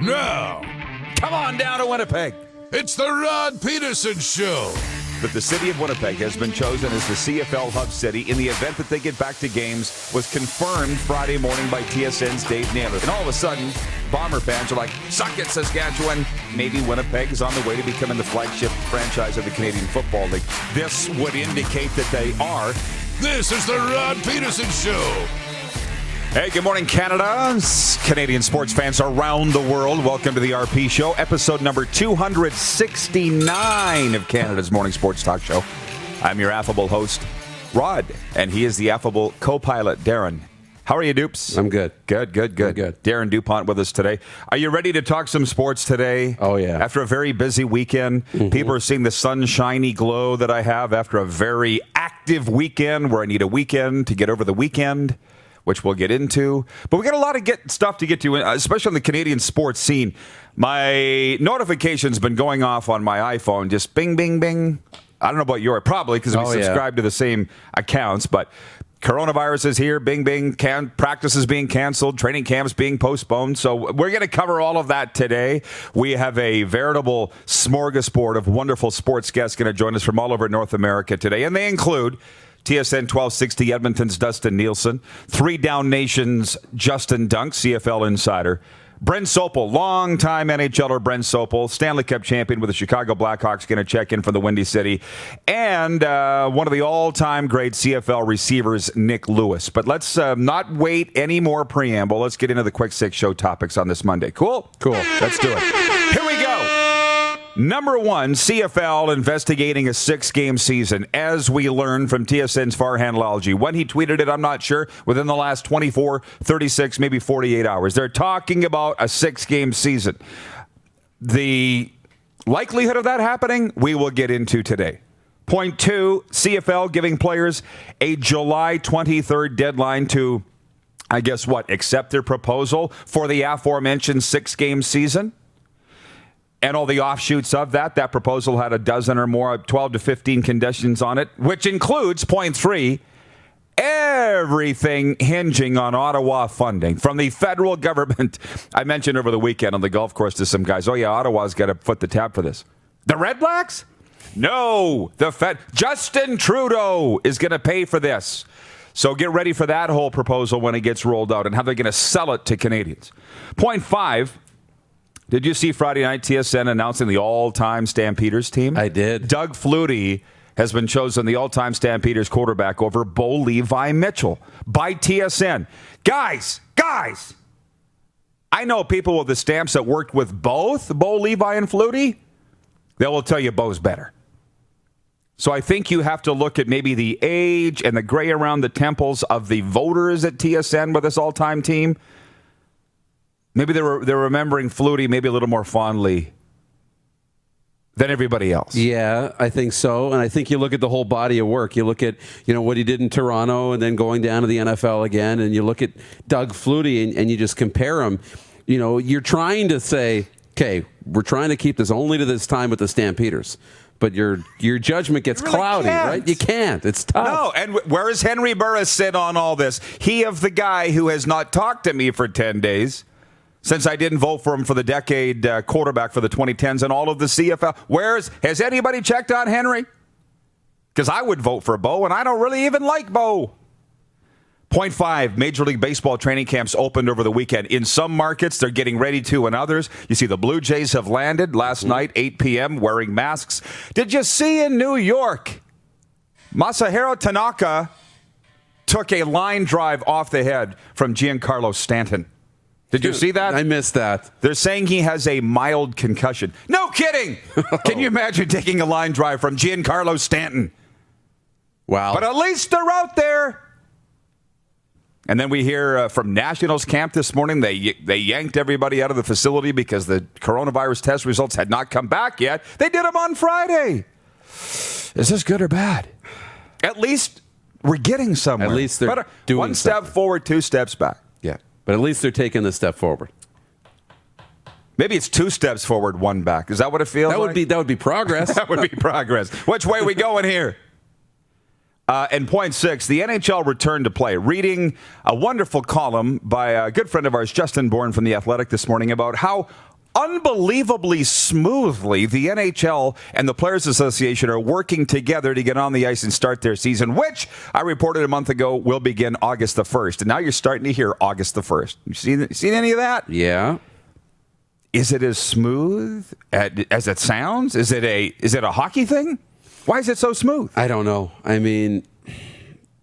Now, Come on down to Winnipeg. it's the Rod Pedersen Show. That the city of Winnipeg has been chosen as the CFL hub city in the event that they get back to games was confirmed Friday morning by TSN's Dave Naylor. And all of a sudden, Bomber fans are like, suck it, Saskatchewan. Maybe Winnipeg is on the way to becoming the flagship franchise of the Canadian Football League. This would indicate that they are. This is the Rod Pedersen Show. Hey, good morning, Canada. Canadian sports fans around the world. Welcome to the RP Show, episode number 269 of Canada's morning sports talk show. I'm your affable host, Rod, and he is the affable co-pilot, Darren. How are you, Dupes? I'm good. Good. Darren DuPont with us today. Are you ready to talk some sports today? Oh, yeah. After a very busy weekend, people are seeing the sunshiny glow that I have after a very active weekend where I need a weekend to get over the weekend, which we'll get into. But we got a lot of stuff to get to, especially on the Canadian sports scene. My notification's been going off on my iPhone, just bing, bing, bing. I don't know about yours, probably because we subscribe to the same accounts, but coronavirus is here, bing, bing, practices being canceled, training camps being postponed. So we're going to cover all of that today. We have a veritable smorgasbord of wonderful sports guests going to join us from all over North America today, and they include TSN 1260 Edmonton's Dustin Nielsen, Three Down Nation's Justin Dunk, CFL insider, Brent Sopel, longtime NHLer Brent Sopel, Stanley Cup champion with the Chicago Blackhawks, going to check in from the Windy City, and one of the all-time great CFL receivers, Nick Lewis. But let's not wait any more preamble. Let's get into the Quick Six Show topics on this Monday. Cool? Cool. Let's do it. Here we go. Number one, CFL investigating a 6-game season, as we learned from TSN's Farhan Lalji. When he tweeted it, I'm not sure, within the last 24, 36, maybe 48 hours. They're talking about a 6-game season. The likelihood of that happening, we will get into today. Point two, CFL giving players a July 23rd deadline to, I guess what, accept their proposal for the aforementioned 6-game season. And all the offshoots of that proposal had a dozen or more, 12 to 15 conditions on it, which includes, point three, everything hinging on Ottawa funding from the federal government. I mentioned over the weekend on the golf course to some guys, oh yeah, Ottawa's got to foot the tab for this. The Red Blacks? No, Justin Trudeau is going to pay for this. So get ready for that whole proposal when it gets rolled out and how they're going to sell it to Canadians. Point five, did you see Friday night TSN announcing the all-time Stampeders team? I did. Doug Flutie has been chosen the all-time Stampeders quarterback over Bo Levi Mitchell by TSN. Guys, I know people with the Stamps that worked with both Bo Levi and Flutie. They will tell you Bo's better. So I think you have to look at maybe the age and the gray around the temples of the voters at TSN with this all-time team. Maybe they're remembering Flutie maybe a little more fondly than everybody else. Yeah, I think so. And I think you look at the whole body of work. You look at, what he did in Toronto and then going down to the NFL again. And you look at Doug Flutie and you just compare him. You're trying to say, okay, we're trying to keep this only to this time with the Stampeders. But your judgment gets cloudy, right? You can't. It's tough. No, and where is Henry Burris sit on all this? He of the guy who has not talked to me for 10 days. Since I didn't vote for him for the decade quarterback for the 2010s and all of the CFL. Has anybody checked on Henry? Because I would vote for Bo, and I don't really even like Bo. Point five, Major League Baseball training camps opened over the weekend. In some markets, they're getting ready to, in others. You see the Blue Jays have landed last night, 8 p.m., wearing masks. Did you see in New York, Masahiro Tanaka took a line drive off the head from Giancarlo Stanton? Did you see that? I missed that. They're saying he has a mild concussion. No kidding! Can you imagine taking a line drive from Giancarlo Stanton? Wow. But at least they're out there. And then we hear from Nationals camp this morning, they yanked everybody out of the facility because the coronavirus test results had not come back yet. They did them on Friday. Is this good or bad? At least we're getting somewhere. At least they're doing one step forward, 2 steps back. Yeah. But at least they're taking the step forward. Maybe it's 2 steps forward, 1 back. Is that what it feels like? That would be progress. That would be progress. Which way are we going here? And point 6, the NHL returned to play. Reading a wonderful column by a good friend of ours, Justin Bourne from The Athletic this morning, about how unbelievably smoothly the NHL and the Players Association are working together to get on the ice and start their season, which I reported a month ago will begin August the 1st. And now you're starting to hear August the 1st. You seen any of that? Yeah. Is it as smooth as it sounds? Is it a hockey thing? Why is it so smooth? I don't know. I mean,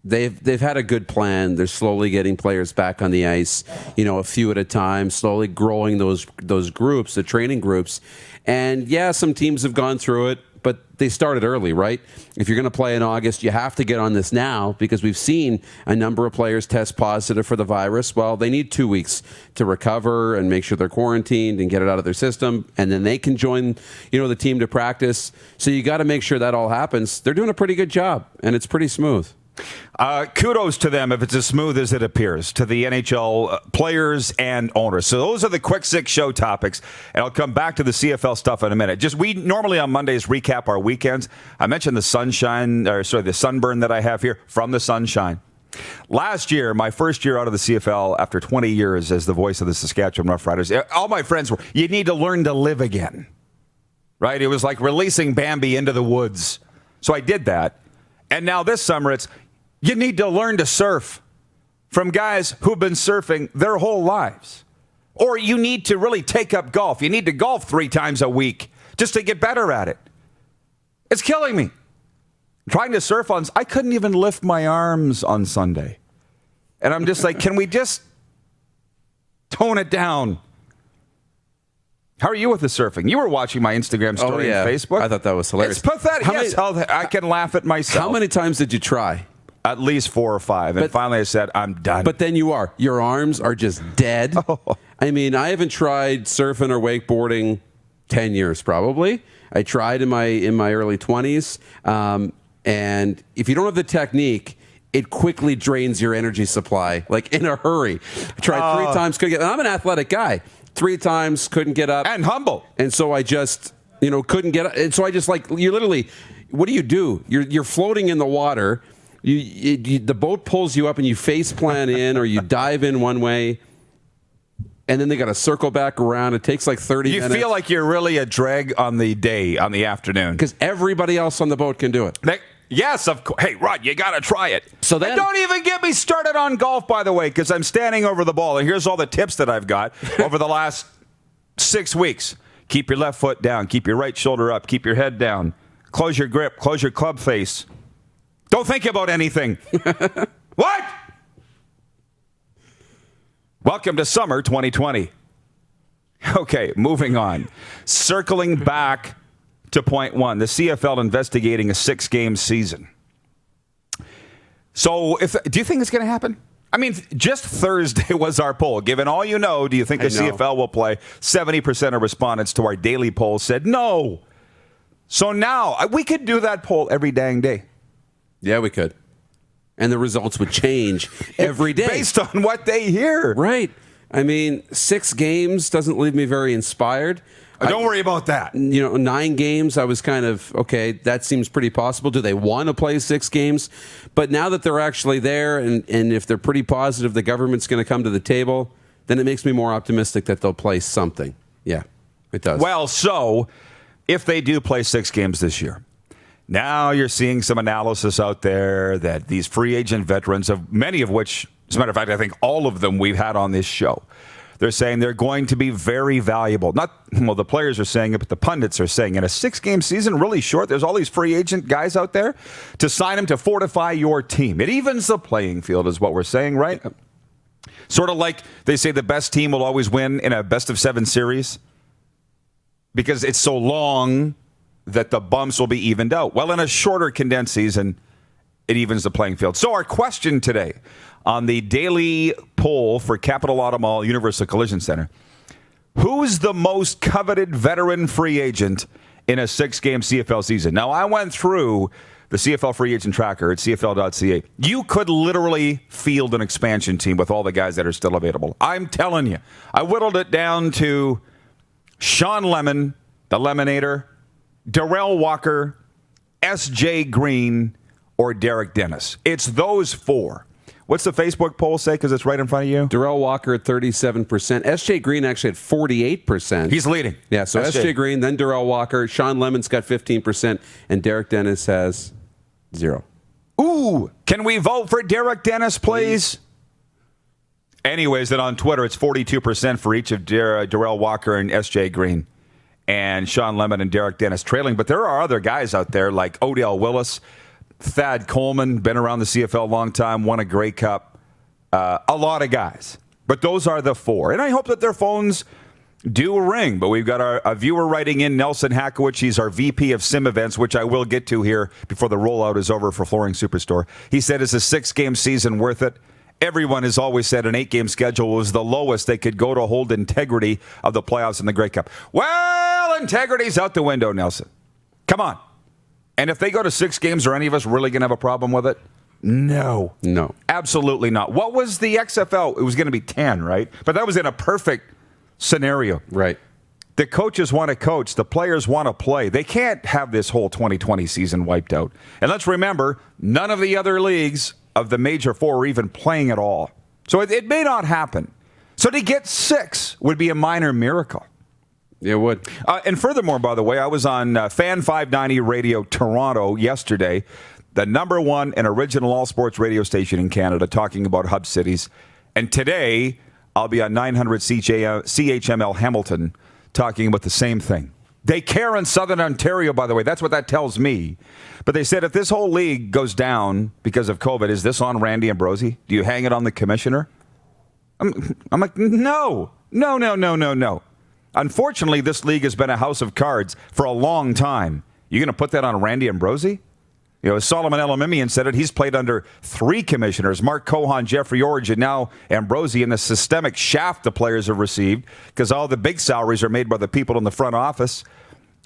they've had a good plan. They're slowly getting players back on the ice, a few at a time, slowly growing those groups, the training groups. And yeah, some teams have gone through it, but they started early, right? If you're going to play in August, you have to get on this now because we've seen a number of players test positive for the virus. Well, they need 2 weeks to recover and make sure they're quarantined and get it out of their system, and then they can join, the team to practice. So you got to make sure that all happens. They're doing a pretty good job, and it's pretty smooth. Kudos to them if it's as smooth as it appears, to the NHL players and owners. So those are the quick 6 show topics, and I'll come back to the CFL stuff in a minute. We normally on Mondays recap our weekends. I mentioned the sunburn that I have here from the sunshine. Last year, my first year out of the CFL after 20 years as the voice of the Saskatchewan Roughriders, all my friends were, you need to learn to live again, right? It was like releasing Bambi into the woods. So I did that. And now this summer, it's, you need to learn to surf from guys who've been surfing their whole lives. Or you need to really take up golf. You need to golf 3 times a week just to get better at it. It's killing me. Trying to surf I couldn't even lift my arms on Sunday. And I'm just like, can we just tone it down? How are you with the surfing? You were watching my Instagram story and Facebook. I thought that was hilarious. It's pathetic. I can laugh at myself. How many times did you try? At least 4 or 5. And finally I said, I'm done. But then your arms are just dead. I mean, I haven't tried surfing or wakeboarding 10 years probably. I tried in my early 20s. And if you don't have the technique, it quickly drains your energy supply, like in a hurry. I tried 3 times, couldn't get. And I'm an athletic guy. 3 times, couldn't get up. And humble. And so I just, couldn't get up. And so I just you literally, what do? You're floating in the water. The boat pulls you up and you face plant in or you dive in one way. And then they got to circle back around. It takes like 30 minutes. You feel like you're really a drag on the afternoon. Because everybody else on the boat can do it. Yes, of course. Hey, Rod, you got to try it. So then, and don't even get me started on golf, by the way, because I'm standing over the ball. And here's all the tips that I've got over the last 6 weeks. Keep your left foot down. Keep your right shoulder up. Keep your head down. Close your grip. Close your club face. Don't think about anything. What? Welcome to summer 2020. Okay, moving on. Circling back to point 1, the CFL investigating a 6-game season. So, do you think it's going to happen? I mean, just Thursday was our poll. Given all you know, do you think the CFL will play? 70% of respondents to our daily poll said no. So now, we could do that poll every dang day. Yeah, we could. And the results would change every day. Based on what they hear. Right. I mean, 6 games doesn't leave me very inspired. Don't worry about that. 9 games, I was kind of, okay, that seems pretty possible. Do they want to play 6 games? But now that they're actually there, and if they're pretty positive the government's going to come to the table, then it makes me more optimistic that they'll play something. Yeah, it does. Well, so if they do play 6 games this year, now you're seeing some analysis out there that these free agent veterans, many of which, as a matter of fact, I think all of them we've had on this show, they're saying they're going to be very valuable. The players are saying it, but the pundits are saying in a 6-game season, really short, there's all these free agent guys out there to sign them to fortify your team. It evens the playing field is what we're saying, right? Sort of like they say the best team will always win in a best-of-7 series because it's so long that the bumps will be evened out. Well, in a shorter condensed season, it evens the playing field. So our question today on the daily poll for Capital Auto Mall Universal Collision Center, who's the most coveted veteran free agent in a 6-game CFL season? Now, I went through the CFL free agent tracker at CFL.ca. You could literally field an expansion team with all the guys that are still available. I'm telling you. I whittled it down to Sean Lemon, the Lemonator, Darrell Walker, S.J. Green, or Derek Dennis. It's those four. What's the Facebook poll say? Because it's right in front of you. Darrell Walker at 37%. S.J. Green actually at 48%. He's leading. Yeah, so SJ. S.J. Green, then Darrell Walker. Sean Lemon's got 15%, and Derek Dennis has 0. Ooh, can we vote for Derek Dennis, please? Anyways, then on Twitter, it's 42% for each of Darrell Walker and S.J. Green. And Sean Lemon and Derek Dennis trailing. But there are other guys out there like Odell Willis, Thad Coleman, been around the CFL a long time, won a Grey Cup. A lot of guys. But those are the four. And I hope that their phones do ring. But we've got a viewer writing in, Nelson Hackowicz. He's our VP of Sim Events, which I will get to here before the rollout is over for Flooring Superstore. He said, is a 6-game season worth it? Everyone has always said an 8-game schedule was the lowest they could go to hold integrity of the playoffs in the Grey Cup. Well, integrity's out the window, Nelson. Come on. And if they go to 6 games, are any of us really going to have a problem with it? No. No. Absolutely not. What was the XFL? It was going to be 10, right? But that was in a perfect scenario. Right. The coaches want to coach. The players want to play. They can't have this whole 2020 season wiped out. And let's remember, none of the other leagues of the major four are even playing at all. So it may not happen. So to get 6 would be a minor miracle. It would. And furthermore, by the way, I was on Fan 590 Radio Toronto yesterday, the #1 and original all-sports radio station in Canada, talking about hub cities. And today, I'll be on 900 CHML Hamilton talking about the same thing. They care in Southern Ontario, by the way. That's what that tells me. But they said if this whole league goes down because of COVID, is this on Randy Ambrosie? Do you hang it on the commissioner? I'm like, no. Unfortunately, this league has been a house of cards for a long time. You're going to put that on Randy Ambrosie? You know, as Solomon Elamimian said it, he's played under 3 commissioners, Mark Cohan, Jeffrey Orridge, and now Ambrosie, and the systemic shaft the players have received because all the big salaries are made by the people in the front office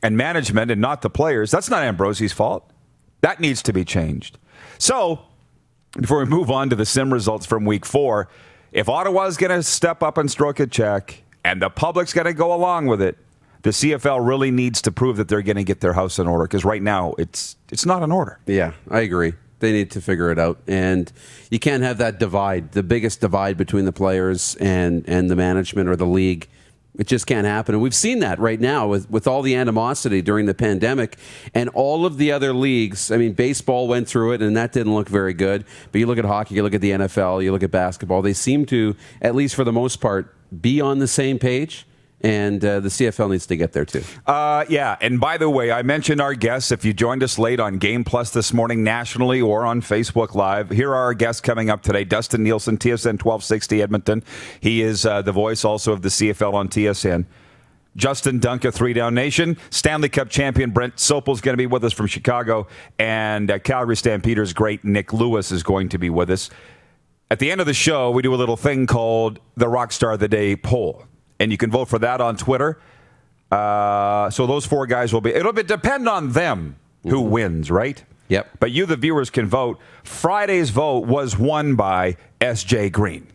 and management and not the players. That's not Ambrosie's fault. That needs to be changed. So, before we move on to the sim results from week 4, if Ottawa's going to step up and stroke a check, and the public's got to go along with it, the CFL really needs to prove that they're going to get their house in order, because right now it's not in order. Yeah, I agree. They need to figure it out. And you can't have that divide, the biggest divide between the players and the management or the league. It just can't happen. And we've seen that right now with all the animosity during the pandemic and all of the other leagues. I mean, baseball went through it, and that didn't look very good. But you look at hockey, you look at the NFL, you look at basketball. They seem to, at least for the most part, be on the same page. And the CFL needs to get there, too. Yeah, and by the way, I mentioned our guests. If you joined us late on Game Plus this morning nationally or on Facebook Live, here are our guests coming up today. Dustin Nielsen, TSN 1260 Edmonton. He is the voice also of the CFL on TSN. Justin Dunca, 3 Down Nation. Stanley Cup champion Brent Sopel's going to be with us from Chicago. And Calgary Stampeders great Nick Lewis is going to be with us. At the end of the show, we do a little thing called the Rockstar of the Day poll. And you can vote for that on Twitter. So those 4 guys will be... It'll depend on them who wins, right? Yep. But you, the viewers, can vote. Friday's vote was won by S.J. Green.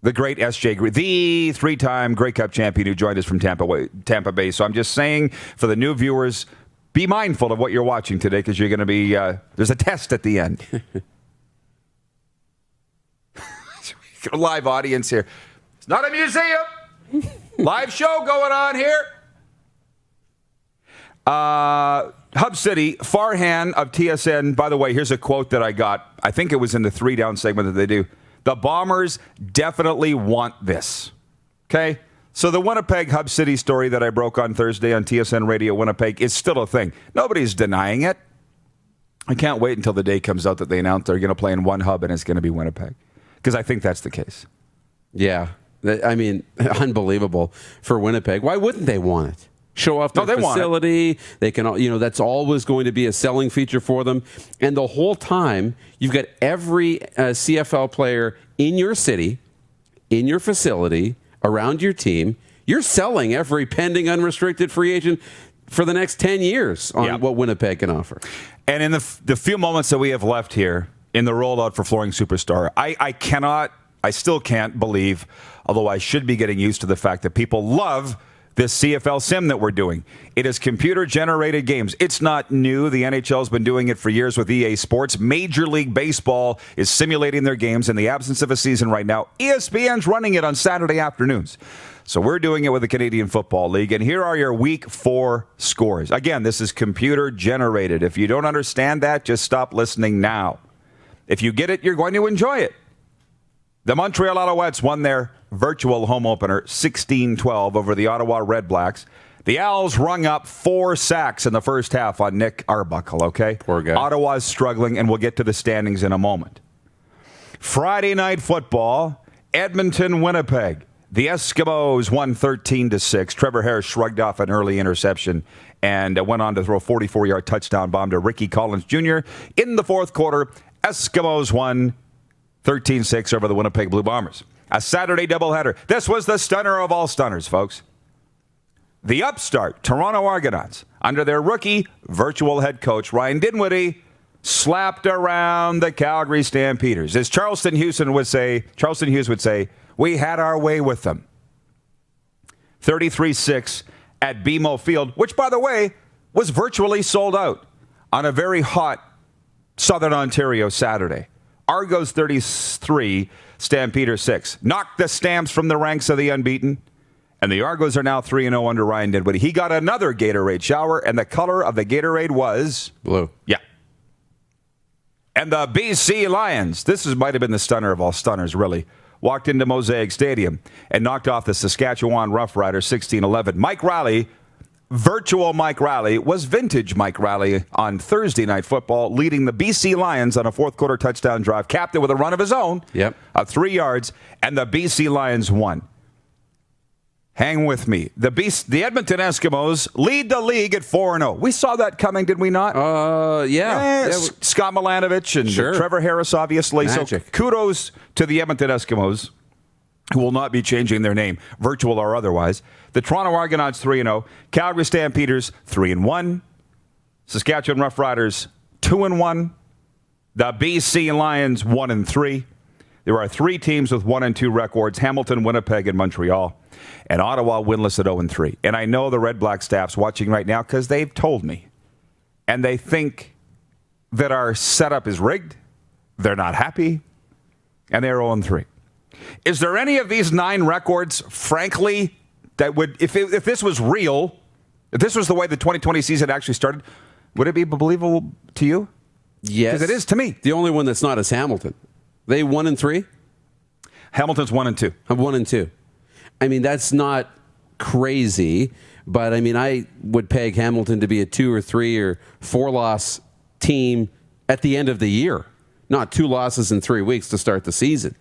The great S.J. Green. The 3-time Grey Cup champion who joined us from Tampa Bay. So I'm just saying, for the new viewers, be mindful of what you're watching today, because you're going to be... there's a test at the end. Live audience here. It's not a museum. Live show going on here. Hub City, Farhan of TSN. By the way, here's a quote that I got. I think it was in the 3 Down segment that they do. The Bombers definitely want this. Okay? So the Winnipeg Hub City story that I broke on Thursday on TSN Radio Winnipeg is still a thing. Nobody's denying it. I can't wait until the day comes out that they announce they're going to play in one hub and it's going to be Winnipeg. Because I think that's the case. Yeah. I mean, unbelievable for Winnipeg. Why wouldn't they want it? Show off their facility. They can, that's always going to be a selling feature for them. And the whole time, you've got every CFL player in your city, in your facility, around your team. You're selling every pending unrestricted free agent for the next 10 years on what Winnipeg can offer. And in the few moments that we have left here in the rollout for Flooring Superstar, I still can't believe, although I should be getting used to the fact that people love this CFL sim that we're doing. It is computer-generated games. It's not new. The NHL's been doing it for years with EA Sports. Major League Baseball is simulating their games in the absence of a season right now. ESPN's running it on Saturday afternoons. So we're doing it with the Canadian Football League, and here are your Week 4 scores. Again, this is computer-generated. If you don't understand that, just stop listening now. If you get it, you're going to enjoy it. The Montreal Alouettes won their virtual home opener 16-12 over the Ottawa Red Blacks. The Owls rung up 4 sacks in the first half on Nick Arbuckle, okay? Poor guy. Ottawa's struggling, and we'll get to the standings in a moment. Friday night football, Edmonton-Winnipeg. The Eskimos won 13-6. Trevor Harris shrugged off an early interception and went on to throw a 44-yard touchdown bomb to Ricky Collins Jr. In the fourth quarter, Eskimos won 13-6 over the Winnipeg Blue Bombers. A Saturday doubleheader. This was the stunner of all stunners, folks. The upstart Toronto Argonauts, under their rookie virtual head coach Ryan Dinwiddie, slapped around the Calgary Stampeders. As Charleston Hughes would say, we had our way with them. 33-6 at BMO Field, which, by the way, was virtually sold out on a very hot Southern Ontario Saturday. Argos 33, Stampeders 6. Knocked the Stamps from the ranks of the unbeaten. And the Argos are now 3-0 under Ryan Dinwiddie. He got another Gatorade shower, and the color of the Gatorade was blue. Yeah. And the BC Lions, might have been the stunner of all stunners, really, walked into Mosaic Stadium and knocked off the Saskatchewan Roughriders 16-11. Mike Riley, virtual Mike Riley, was vintage Mike Riley on Thursday Night Football, leading the BC Lions on a fourth-quarter touchdown drive, capped it with a run of his own of 3 yards, and the BC Lions won. Hang with me. The Edmonton Eskimos lead the league at 4-0. We saw that coming, did we not? Yeah. Scott Milanovich and Trevor Harris, obviously. Magic. So kudos to the Edmonton Eskimos, who will not be changing their name, virtual or otherwise. The Toronto Argonauts 3-0. Calgary Stampeders 3-1. Saskatchewan Roughriders 2-1. The BC Lions 1-3. There are 3 teams with 1-2 records: Hamilton, Winnipeg, and Montreal. And Ottawa winless at 0-3. And I know the Red Black staff's watching right now because they've told me. And they think that our setup is rigged. They're not happy. And they're 0-3. Is there any of these 9 records, frankly, that would, if this was real, if this was the way the 2020 season actually started, would it be believable to you? Yes. Because it is to me. The only one that's not is Hamilton. They 1-3? Hamilton's 1-2. I'm 1-2. I mean, that's not crazy, but I mean, I would peg Hamilton to be a 2 or 3 or 4 loss team at the end of the year, not 2 losses in 3 weeks to start the season.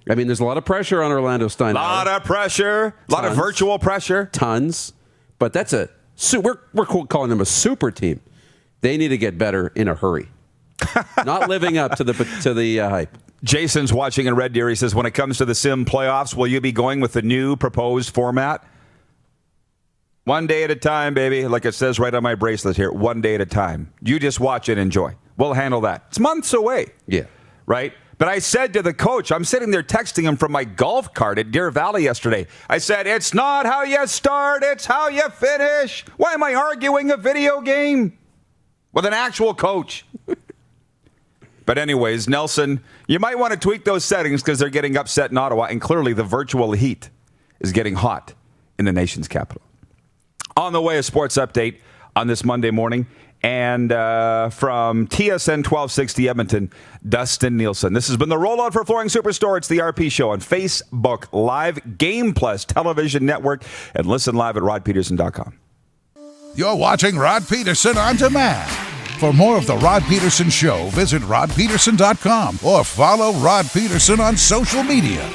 I mean, there's a lot of pressure on Orlando Steinauer. A lot of pressure. A lot of virtual pressure. Tons. But that's we're calling them a super team. They need to get better in a hurry. Not living up to the hype. Jason's watching in Red Deer. He says, when it comes to the Sim playoffs, will you be going with the new proposed format? One day at a time, baby. Like it says right on my bracelet here, one day at a time. You just watch and enjoy. We'll handle that. It's months away. Yeah. Right? But I said to the coach, I'm sitting there texting him from my golf cart at Deer Valley yesterday. I said, it's not how you start, it's how you finish. Why am I arguing a video game with an actual coach? But anyways, Nelson, you might want to tweak those settings because they're getting upset in Ottawa, and clearly the virtual heat is getting hot in the nation's capital. On the way, a sports update on this Monday morning. And from TSN 1260 Edmonton, Dustin Nielsen. This has been the Rollout for Flooring Superstore. It's the RP Show on Facebook Live, Game Plus Television Network, and listen live at rodpeterson.com. You're watching Rod Peterson on demand. For more of The Rod Peterson Show, visit rodpeterson.com or follow Rod Peterson on social media.